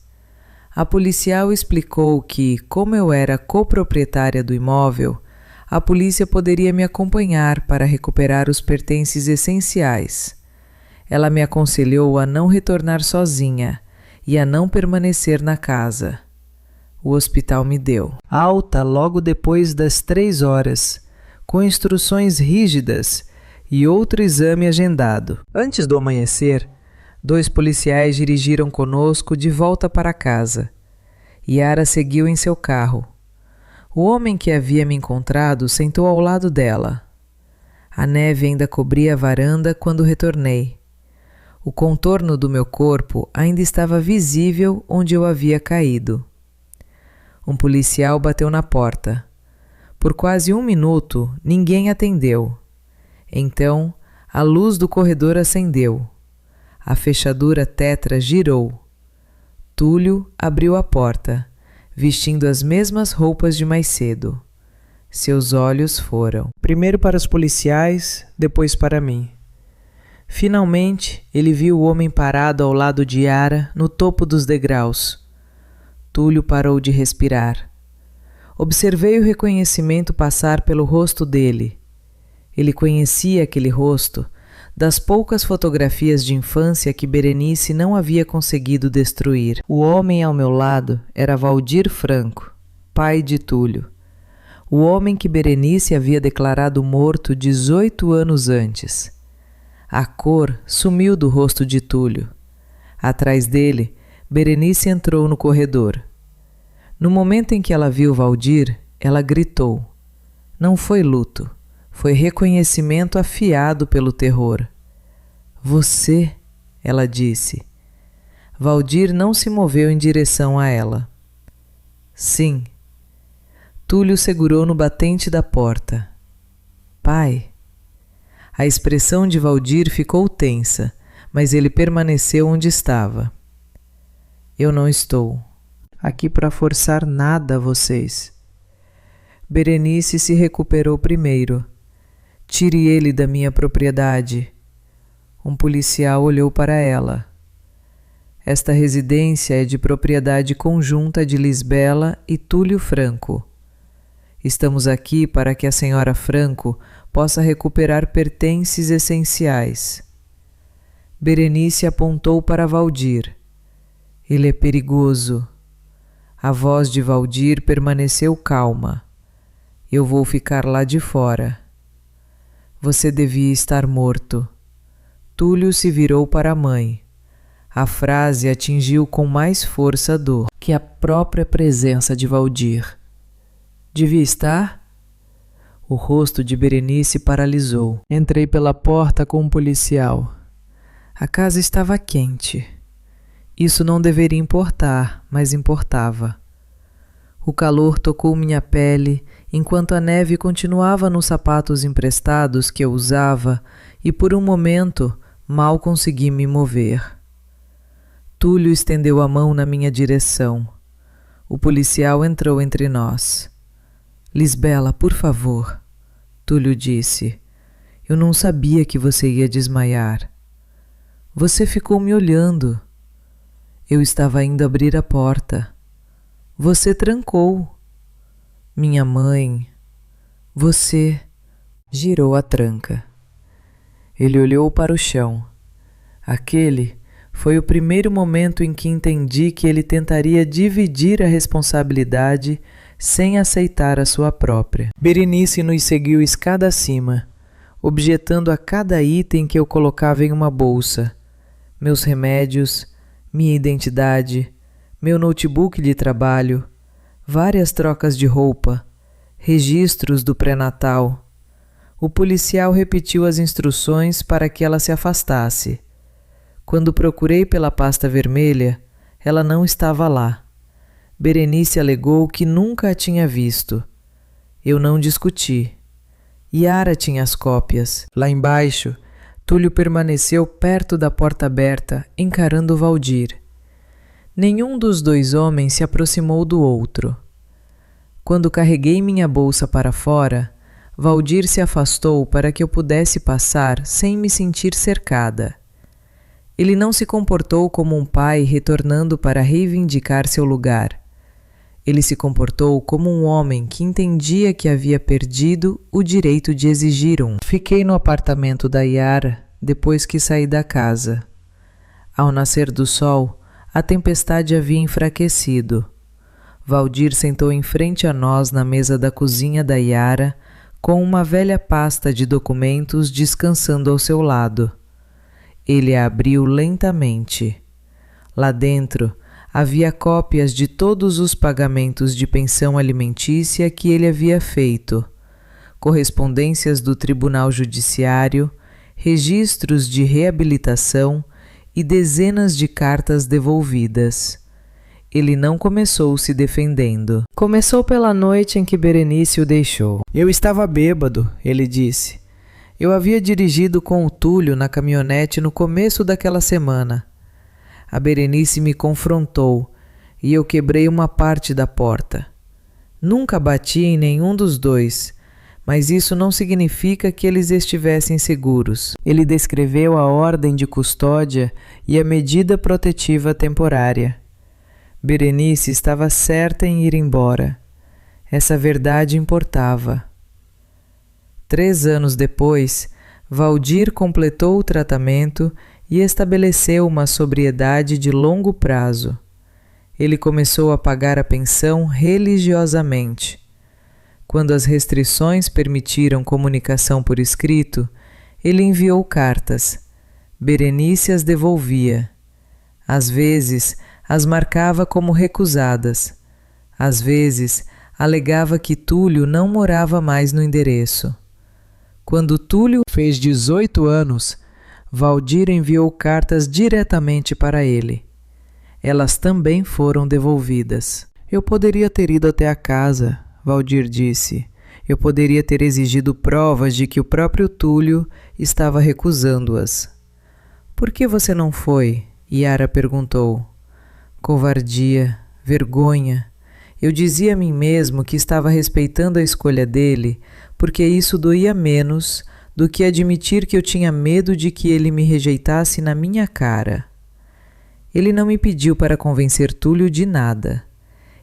A policial explicou que, como eu era coproprietária do imóvel, a polícia poderia me acompanhar para recuperar os pertences essenciais. Ela me aconselhou a não retornar sozinha e a não permanecer na casa. O hospital me deu alta logo depois das 3 horas, com instruções rígidas e outro exame agendado. Antes do amanhecer, 2 policiais dirigiram conosco de volta para casa. Yara seguiu em seu carro. O homem que havia me encontrado sentou ao lado dela. A neve ainda cobria a varanda quando retornei. O contorno do meu corpo ainda estava visível onde eu havia caído. Um policial bateu na porta. Por quase 1 minuto, ninguém atendeu. Então, a luz do corredor acendeu. A fechadura tetra girou. Túlio abriu a porta, vestindo as mesmas roupas de mais cedo. Seus olhos foram primeiro para os policiais, depois para mim. Finalmente, ele viu o homem parado ao lado de Yara, no topo dos degraus. Túlio parou de respirar. Observei o reconhecimento passar pelo rosto dele. Ele conhecia aquele rosto das poucas fotografias de infância que Berenice não havia conseguido destruir. O homem ao meu lado era Valdir Franco, pai de Túlio. O homem que Berenice havia declarado morto 18 anos antes. A cor sumiu do rosto de Túlio. Atrás dele, Berenice entrou no corredor. No momento em que ela viu Valdir, ela gritou. Não foi luto, foi reconhecimento afiado pelo terror. Você, ela disse. Valdir não se moveu em direção a ela. Sim. Túlio segurou no batente da porta. Pai. A expressão de Valdir ficou tensa, mas ele permaneceu onde estava. Eu não estou aqui para forçar nada a vocês. Berenice se recuperou primeiro. Tire ele da minha propriedade. Um policial olhou para ela. Esta residência é de propriedade conjunta de Lisbela e Túlio Franco. Estamos aqui para que a senhora Franco possa recuperar pertences essenciais. Berenice apontou para Valdir. Ele é perigoso. A voz de Valdir permaneceu calma. Eu vou ficar lá de fora. Você devia estar morto. Túlio se virou para a mãe. A frase atingiu com mais força a dor que a própria presença de Valdir. Devia estar? O rosto de Berenice paralisou. Entrei pela porta com um policial. A casa estava quente. Isso não deveria importar, mas importava. O calor tocou minha pele, enquanto a neve continuava nos sapatos emprestados que eu usava e por um momento mal consegui me mover. Túlio estendeu a mão na minha direção. O policial entrou entre nós. Lisbela, por favor, Túlio disse. Eu não sabia que você ia desmaiar. Você ficou me olhando. Eu estava indo abrir a porta. Você trancou. Minha mãe. Você girou a tranca. Ele olhou para o chão. Aquele foi o primeiro momento em que entendi que ele tentaria dividir a responsabilidade sem aceitar a sua própria. Berenice nos seguiu escada acima, objetando a cada item que eu colocava em uma bolsa. Meus remédios, minha identidade, meu notebook de trabalho, várias trocas de roupa, registros do pré-natal. O policial repetiu as instruções para que ela se afastasse. Quando procurei pela pasta vermelha, ela não estava lá. Berenice alegou que nunca a tinha visto. Eu não discuti. Yara tinha as cópias. Lá embaixo, Túlio permaneceu perto da porta aberta, encarando Valdir. Nenhum dos 2 homens se aproximou do outro. Quando carreguei minha bolsa para fora, Valdir se afastou para que eu pudesse passar sem me sentir cercada. Ele não se comportou como um pai retornando para reivindicar seu lugar. Ele se comportou como um homem que entendia que havia perdido o direito de exigir um. Fiquei no apartamento da Yara depois que saí da casa. Ao nascer do sol, a tempestade havia enfraquecido. Valdir sentou em frente a nós na mesa da cozinha da Yara, com uma velha pasta de documentos descansando ao seu lado. Ele a abriu lentamente. Lá dentro havia cópias de todos os pagamentos de pensão alimentícia que ele havia feito, correspondências do Tribunal Judiciário, registros de reabilitação e dezenas de cartas devolvidas. Ele não começou se defendendo. Começou pela noite em que Berenice o deixou. Eu estava bêbado, ele disse. Eu havia dirigido com o Túlio na caminhonete no começo daquela semana. A Berenice me confrontou e eu quebrei uma parte da porta. Nunca bati em nenhum dos dois, mas isso não significa que eles estivessem seguros. Ele descreveu a ordem de custódia e a medida protetiva temporária. Berenice estava certa em ir embora. Essa verdade importava. 3 anos depois, Valdir completou o tratamento e estabeleceu uma sobriedade de longo prazo. Ele começou a pagar a pensão religiosamente. Quando as restrições permitiram comunicação por escrito, ele enviou cartas. Berenice as devolvia. Às vezes, as marcava como recusadas. Às vezes, alegava que Túlio não morava mais no endereço. Quando Túlio fez 18 anos, Valdir enviou cartas diretamente para ele. Elas também foram devolvidas. Eu poderia ter ido até a casa, Valdir disse. Eu poderia ter exigido provas de que o próprio Túlio estava recusando-as. Por que você não foi? Yara perguntou. Covardia, vergonha. Eu dizia a mim mesmo que estava respeitando a escolha dele, porque isso doía menos do que admitir que eu tinha medo de que ele me rejeitasse na minha cara. Ele não me pediu para convencer Túlio de nada.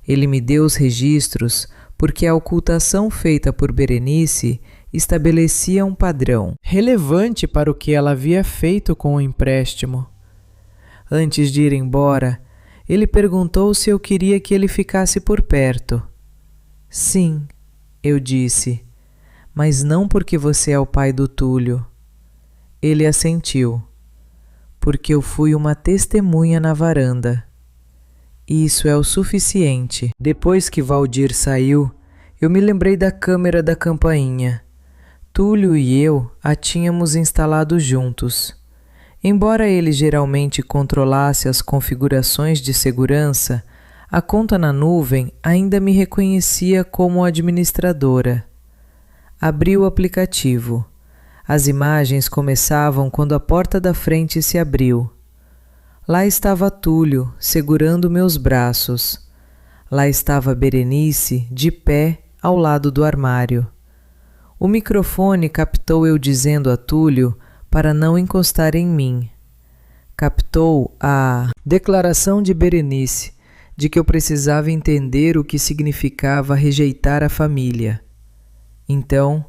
Ele me deu os registros porque a ocultação feita por Berenice estabelecia um padrão relevante para o que ela havia feito com o empréstimo. Antes de ir embora, ele perguntou se eu queria que ele ficasse por perto. Sim, eu disse, mas não porque você é o pai do Túlio. Ele assentiu, porque eu fui uma testemunha na varanda. Isso é o suficiente. Depois que Valdir saiu, eu me lembrei da câmera da campainha. Túlio e eu a tínhamos instalado juntos. Embora ele geralmente controlasse as configurações de segurança, a conta na nuvem ainda me reconhecia como administradora. Abri o aplicativo. As imagens começavam quando a porta da frente se abriu. Lá estava Túlio, segurando meus braços. Lá estava Berenice, de pé, ao lado do armário. O microfone captou eu dizendo a Túlio para não encostar em mim. Captou a declaração de Berenice de que eu precisava entender o que significava rejeitar a família. Então,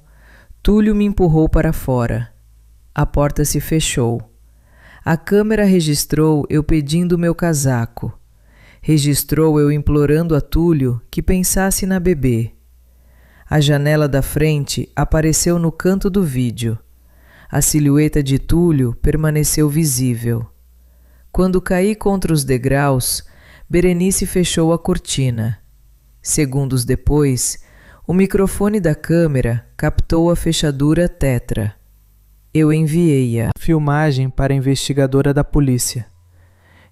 Túlio me empurrou para fora. A porta se fechou. A câmera registrou eu pedindo meu casaco. Registrou eu implorando a Túlio que pensasse na bebê. A janela da frente apareceu no canto do vídeo. A silhueta de Túlio permaneceu visível. Quando caí contra os degraus, Berenice fechou a cortina. Segundos depois, o microfone da câmera captou a fechadura tetra. Eu enviei a filmagem para a investigadora da polícia.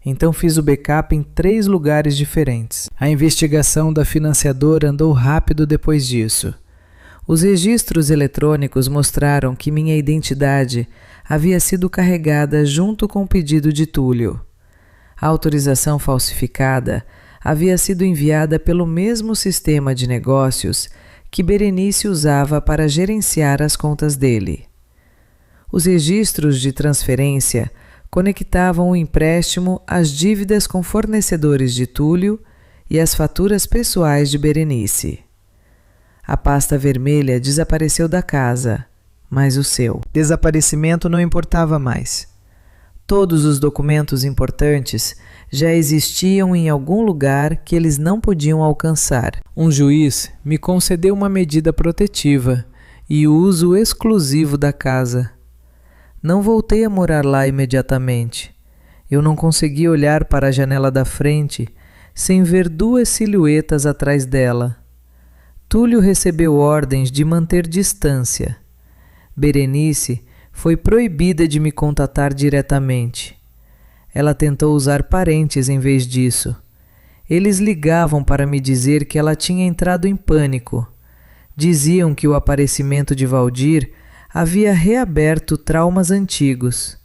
Então fiz o backup em 3 lugares diferentes. A investigação da financiadora andou rápido depois disso. Os registros eletrônicos mostraram que minha identidade havia sido carregada junto com o pedido de Túlio. A autorização falsificada havia sido enviada pelo mesmo sistema de negócios que Berenice usava para gerenciar as contas dele. Os registros de transferência conectavam o empréstimo às dívidas com fornecedores de Túlio e às faturas pessoais de Berenice. A pasta vermelha desapareceu da casa, mas o seu desaparecimento não importava mais. Todos os documentos importantes já existiam em algum lugar que eles não podiam alcançar. Um juiz me concedeu uma medida protetiva e uso exclusivo da casa. Não voltei a morar lá imediatamente. Eu não consegui olhar para a janela da frente sem ver duas silhuetas atrás dela. Túlio recebeu ordens de manter distância. Berenice foi proibida de me contatar diretamente. Ela tentou usar parentes em vez disso. Eles ligavam para me dizer que ela tinha entrado em pânico. Diziam que o aparecimento de Valdir havia reaberto traumas antigos.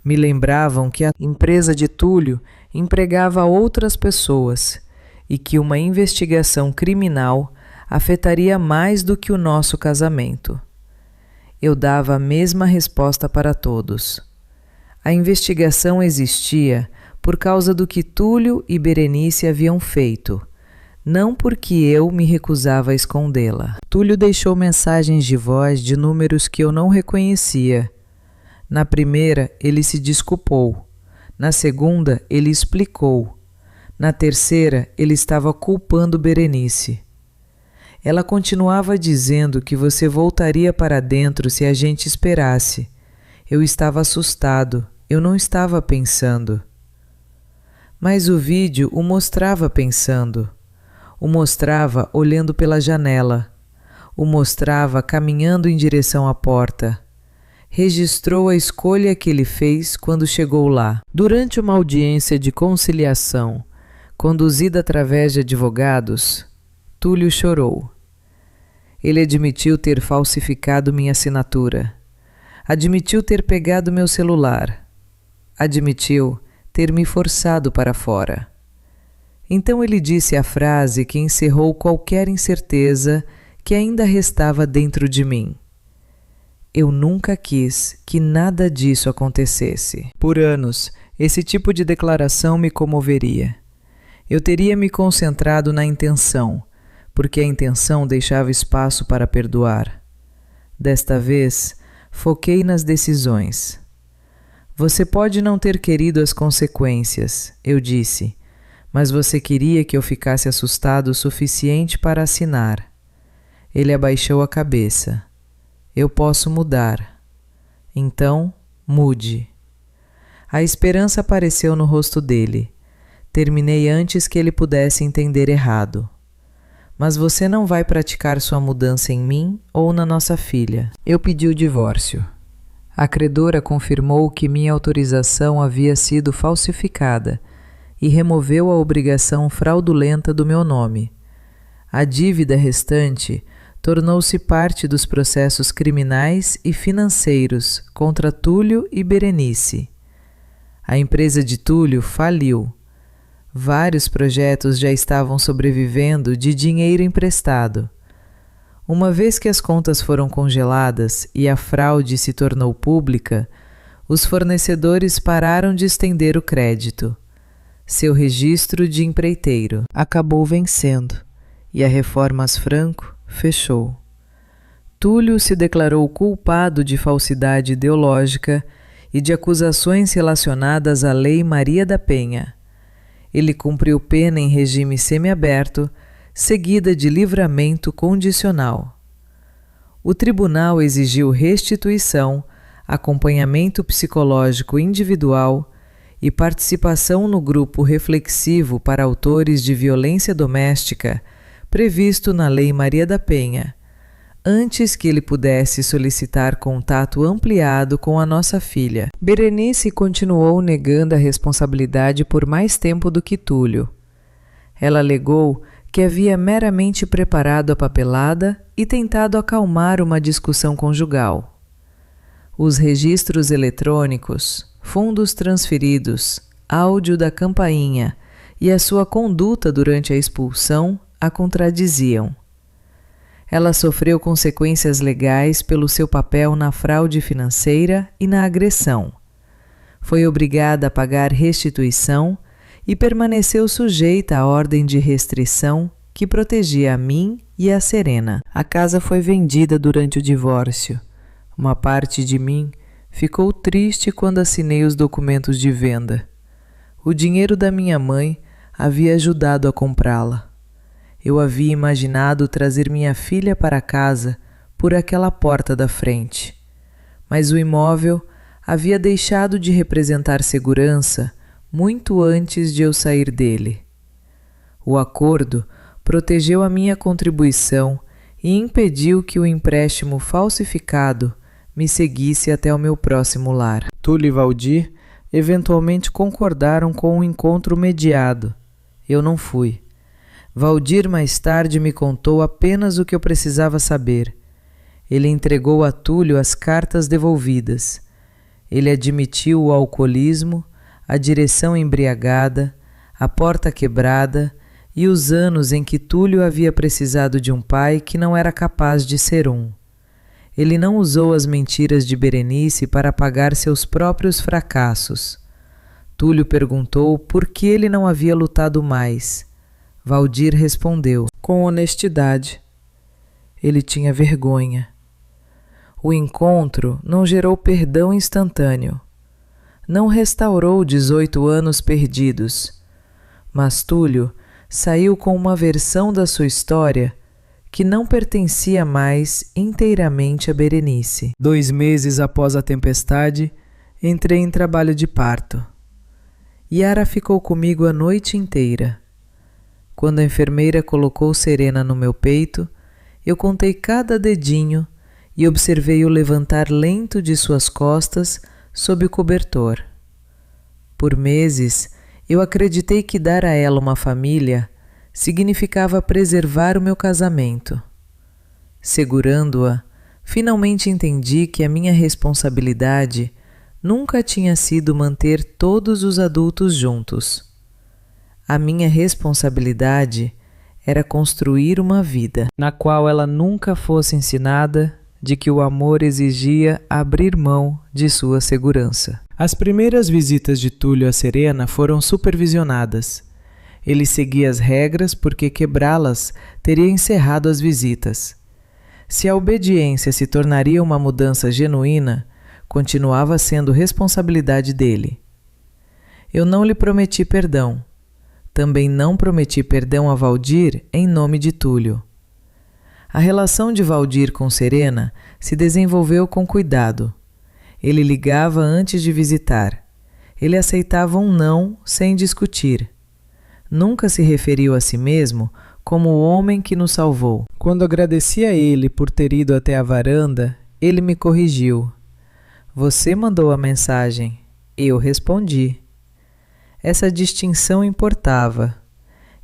Me lembravam que a empresa de Túlio empregava outras pessoas e que uma investigação criminal afetaria mais do que o nosso casamento. Eu dava a mesma resposta para todos. A investigação existia por causa do que Túlio e Berenice haviam feito, não porque eu me recusava a escondê-la. Túlio deixou mensagens de voz de números que eu não reconhecia. Na primeira, ele se desculpou. Na segunda, ele explicou. Na terceira, ele estava culpando Berenice. Ela continuava dizendo que você voltaria para dentro se a gente esperasse. Eu estava assustado. Eu não estava pensando. Mas o vídeo o mostrava pensando. O mostrava olhando pela janela. O mostrava caminhando em direção à porta. Registrou a escolha que ele fez quando chegou lá. Durante uma audiência de conciliação, conduzida através de advogados, Túlio chorou. Ele admitiu ter falsificado minha assinatura. Admitiu ter pegado meu celular. Admitiu ter me forçado para fora. Então ele disse a frase que encerrou qualquer incerteza que ainda restava dentro de mim. Eu nunca quis que nada disso acontecesse. Por anos, esse tipo de declaração me comoveria. Eu teria me concentrado na intenção, porque a intenção deixava espaço para perdoar. Desta vez, foquei nas decisões. Você pode não ter querido as consequências, eu disse, mas você queria que eu ficasse assustado o suficiente para assinar. Ele abaixou a cabeça. Eu posso mudar. Então, mude. A esperança apareceu no rosto dele. Terminei antes que ele pudesse entender errado. Mas você não vai praticar sua mudança em mim ou na nossa filha. Eu pedi o divórcio. A credora confirmou que minha autorização havia sido falsificada e removeu a obrigação fraudulenta do meu nome. A dívida restante tornou-se parte dos processos criminais e financeiros contra Túlio e Berenice. A empresa de Túlio faliu. Vários projetos já estavam sobrevivendo de dinheiro emprestado. Uma vez que as contas foram congeladas e a fraude se tornou pública, os fornecedores pararam de estender o crédito. Seu registro de empreiteiro acabou vencendo e a Reformas Franco fechou. Túlio se declarou culpado de falsidade ideológica e de acusações relacionadas à Lei Maria da Penha. Ele cumpriu pena em regime semiaberto, seguida de livramento condicional. O tribunal exigiu restituição, acompanhamento psicológico individual e participação no grupo reflexivo para autores de violência doméstica previsto na Lei Maria da Penha, antes que ele pudesse solicitar contato ampliado com a nossa filha. Berenice continuou negando a responsabilidade por mais tempo do que Túlio. Ela alegou que havia meramente preparado a papelada e tentado acalmar uma discussão conjugal. Os registros eletrônicos, fundos transferidos, áudio da campainha e a sua conduta durante a expulsão a contradiziam. Ela sofreu consequências legais pelo seu papel na fraude financeira e na agressão. Foi obrigada a pagar restituição e permaneceu sujeita à ordem de restrição que protegia a mim e a Serena. A casa foi vendida durante o divórcio. Uma parte de mim ficou triste quando assinei os documentos de venda. O dinheiro da minha mãe havia ajudado a comprá-la. Eu havia imaginado trazer minha filha para casa por aquela porta da frente. Mas o imóvel havia deixado de representar segurança muito antes de eu sair dele. O acordo protegeu a minha contribuição e impediu que o empréstimo falsificado me seguisse até o meu próximo lar. Túlio e Valdir eventualmente concordaram com um encontro mediado. Eu não fui. Valdir mais tarde me contou apenas o que eu precisava saber. Ele entregou a Túlio as cartas devolvidas. Ele admitiu o alcoolismo, a direção embriagada, a porta quebrada e os anos em que Túlio havia precisado de um pai que não era capaz de ser um. Ele não usou as mentiras de Berenice para pagar seus próprios fracassos. Túlio perguntou por que ele não havia lutado mais. Valdir respondeu, com honestidade. Ele tinha vergonha. O encontro não gerou perdão instantâneo. Não restaurou 18 anos perdidos. Mas Túlio saiu com uma versão da sua história que não pertencia mais inteiramente a Berenice. 2 meses após a tempestade, entrei em trabalho de parto. Yara ficou comigo a noite inteira. Quando a enfermeira colocou Serena no meu peito, eu contei cada dedinho e observei o levantar lento de suas costas sob o cobertor. Por meses, eu acreditei que dar a ela uma família significava preservar o meu casamento. Segurando-a, finalmente entendi que a minha responsabilidade nunca tinha sido manter todos os adultos juntos. A minha responsabilidade era construir uma vida na qual ela nunca fosse ensinada de que o amor exigia abrir mão de sua segurança. As primeiras visitas de Túlio a Serena foram supervisionadas. Ele seguia as regras porque quebrá-las teria encerrado as visitas. Se a obediência se tornaria uma mudança genuína, continuava sendo responsabilidade dele. Eu não lhe prometi perdão. Também não prometi perdão a Valdir em nome de Túlio. A relação de Valdir com Serena se desenvolveu com cuidado. Ele ligava antes de visitar. Ele aceitava um não sem discutir. Nunca se referiu a si mesmo como o homem que nos salvou. Quando agradeci a ele por ter ido até a varanda, ele me corrigiu. Você mandou a mensagem. Eu respondi. Essa distinção importava.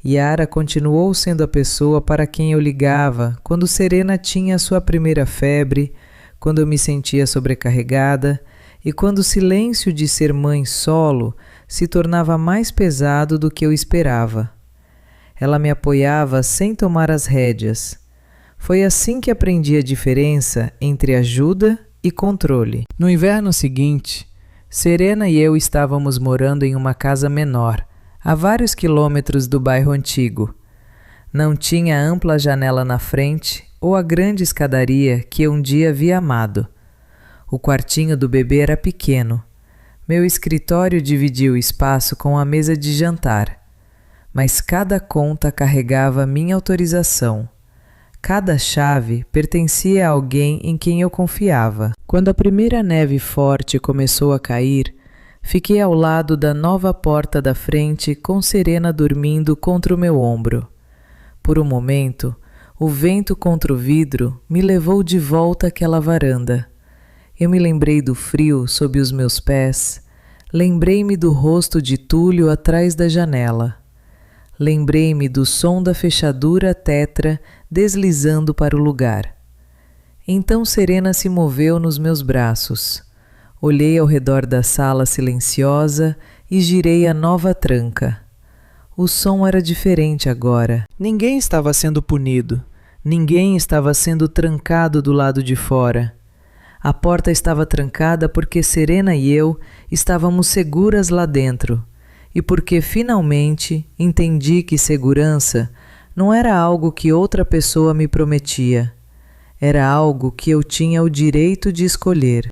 Yara continuou sendo a pessoa para quem eu ligava quando Serena tinha sua primeira febre, quando eu me sentia sobrecarregada e quando o silêncio de ser mãe solo se tornava mais pesado do que eu esperava. Ela me apoiava sem tomar as rédeas. Foi assim que aprendi a diferença entre ajuda e controle. No inverno seguinte, Serena e eu estávamos morando em uma casa menor, a vários quilômetros do bairro antigo. Não tinha a ampla janela na frente ou a grande escadaria que eu um dia havia amado. O quartinho do bebê era pequeno. Meu escritório dividia o espaço com a mesa de jantar. Mas cada conta carregava minha autorização. Cada chave pertencia a alguém em quem eu confiava. Quando a primeira neve forte começou a cair, fiquei ao lado da nova porta da frente com Serena dormindo contra o meu ombro. Por um momento, o vento contra o vidro me levou de volta àquela varanda. Eu me lembrei do frio sob os meus pés, lembrei-me do rosto de Túlio atrás da janela. Lembrei-me do som da fechadura tetra deslizando para o lugar. Então Serena se moveu nos meus braços. Olhei ao redor da sala silenciosa e girei a nova tranca. O som era diferente agora. Ninguém estava sendo punido. Ninguém estava sendo trancado do lado de fora. A porta estava trancada porque Serena e eu estávamos seguras lá dentro e porque finalmente entendi que segurança não era algo que outra pessoa me prometia. Era algo que eu tinha o direito de escolher.